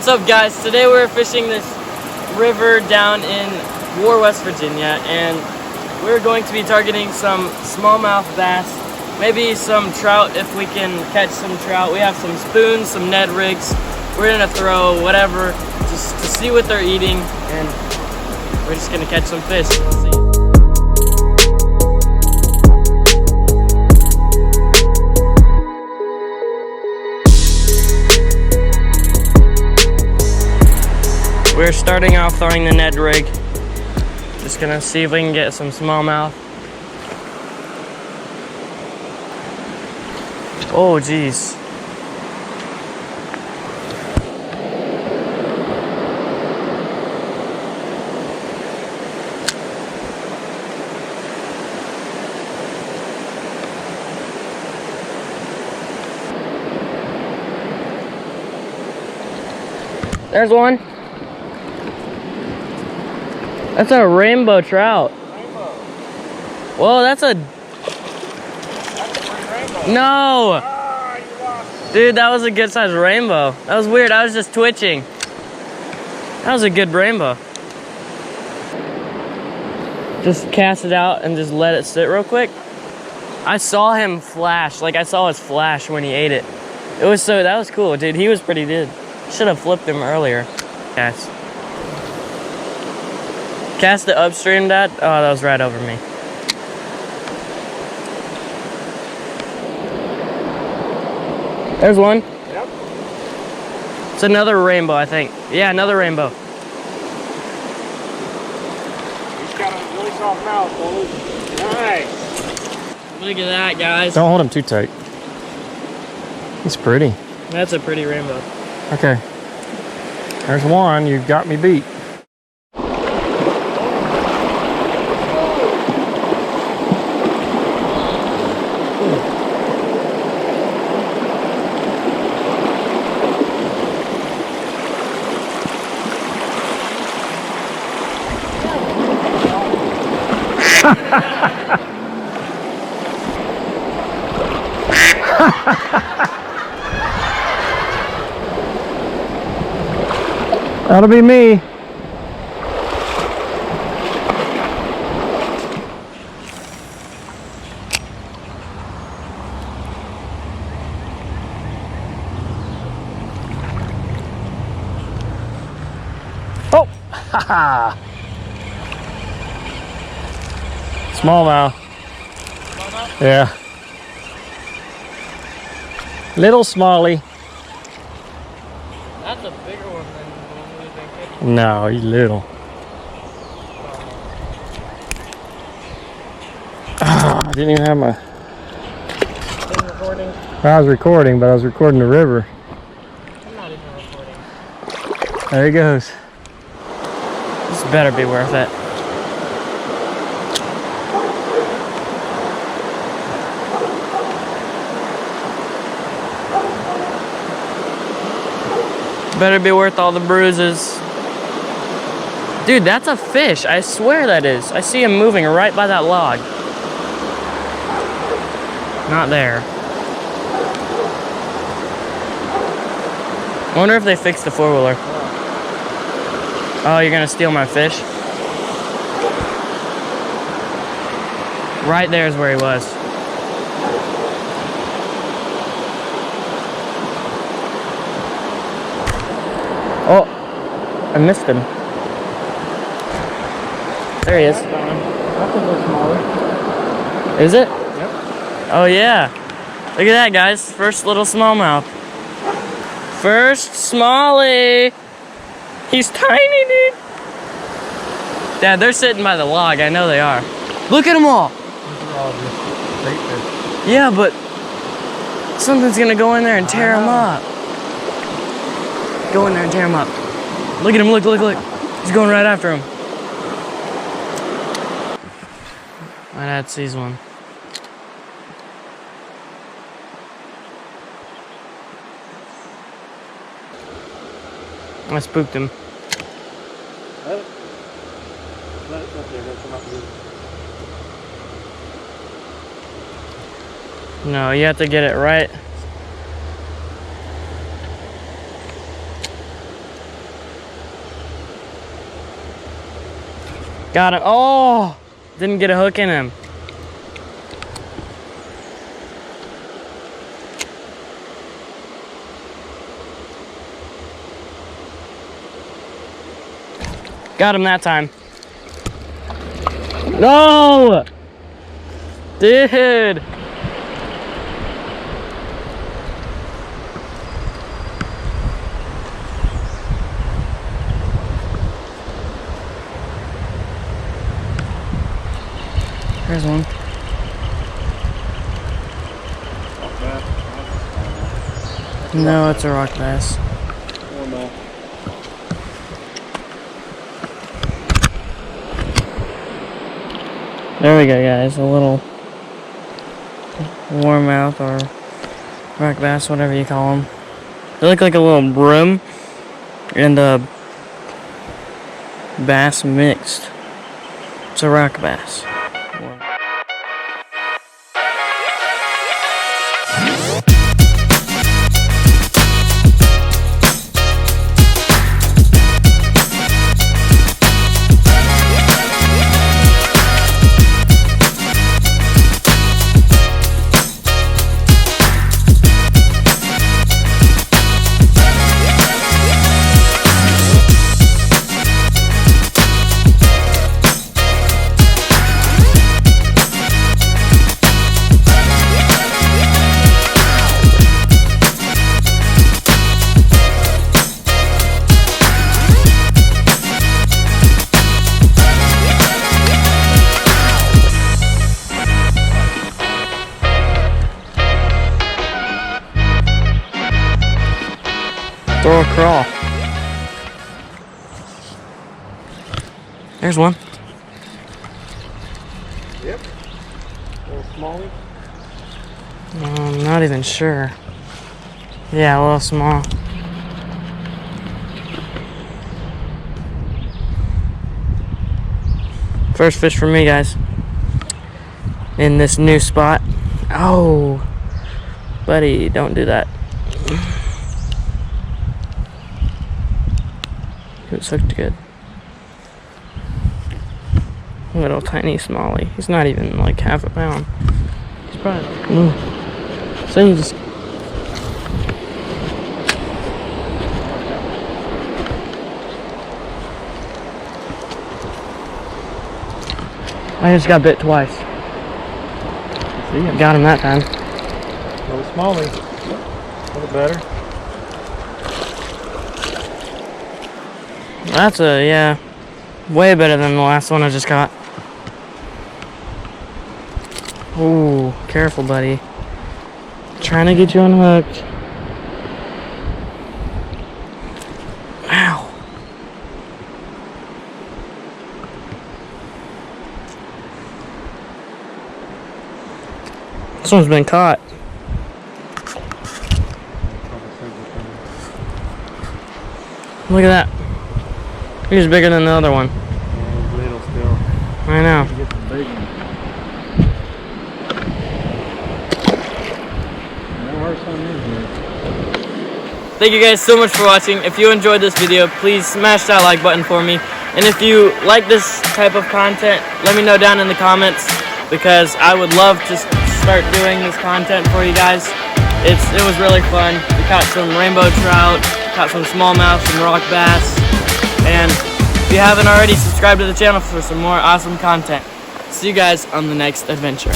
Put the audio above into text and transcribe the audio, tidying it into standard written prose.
What's up, guys? Today we're fishing this river down in War, West Virginia, and we're going to be targeting some smallmouth bass, maybe some trout if we can catch some trout. We have some spoons, some Ned rigs. We're gonna throw whatever just to see what they're eating, and we're just gonna catch some fish. See. We're starting off throwing the Ned rig. Just gonna see if we can get some smallmouth. Oh geez. There's one. That's a rainbow trout. Rainbow. Whoa, that's a rainbow. No! Ah, you lost. Dude, that was a good sized rainbow. That was weird. I was just twitching. That was a good rainbow. Just cast it out and just let it sit real quick. I saw him flash. Like, I saw his flash when he ate it. That was cool, dude. He was pretty good. Should have flipped him earlier. Yes. Cast it upstream, Dad. Oh, that was right over me. There's one. Yep. It's another rainbow, I think. Yeah, another rainbow. He's got a really soft mouth, boys. Nice. Look at that, guys. Don't hold him too tight. He's pretty. That's a pretty rainbow. Okay. There's one. You got me beat. That'll be me. Oh, haha. Smallmouth. Smallmouth? Yeah. Little smallie. That's a bigger one than the one we've been catching. No, he's little. I didn't even have my... Recording? I was recording, but I was recording the river. I'm not even recording. There he goes. This better be worth it. Better be worth all the bruises. Dude, that's a fish. I swear that is. I see him moving right by that log. Not there. I wonder if they fixed the four-wheeler. Oh, you're gonna steal my fish? Right there is where he was. Oh, I missed him. There he is. That's a little smaller. Is it? Yep. Oh yeah. Look at that, guys. First little smallmouth. First smallie. He's tiny, dude. Dad, they're sitting by the log. I know they are. Look at them all. These are all just bait fish. Yeah, but something's gonna go in there and tear him up. Go in there and tear him up. Look at him, look. He's going right after him. My dad sees one. I spooked him. Let it up there, it'll come up with it. No, you have to get it right. Got him. Oh, didn't get a hook in him. Got him that time. No! Dude! There's one. No, it's a rock bass. There we go, guys. A little warmouth or rock bass, whatever you call them. They look like a little brim and a bass mixed. It's a rock bass. Throw a crawl. There's one. Yep. Little smallie. I'm not even sure. Yeah, a little small. First fish for me, guys. In this new spot. Oh, buddy, don't do that. It's hooked good. Little tiny smallie. He's not even like half a pound. He's probably like, so you just. I just got bit twice. See him. Got him that time. Little smallie. A little better. That's yeah, way better than the last one I just caught. Ooh, careful, buddy. Trying to get you unhooked. Ow. This one's been caught. Look at that. He's bigger than the other one. Yeah, he's little still. I know. Get the big one. No worse on his here. Thank you guys so much for watching. If you enjoyed this video, please smash that like button for me. And if you like this type of content, let me know down in the comments, because I would love to start doing this content for you guys. It was really fun. We caught some rainbow trout, caught some smallmouth, some rock bass. And if you haven't already, subscribe to the channel for some more awesome content. See you guys on the next adventure.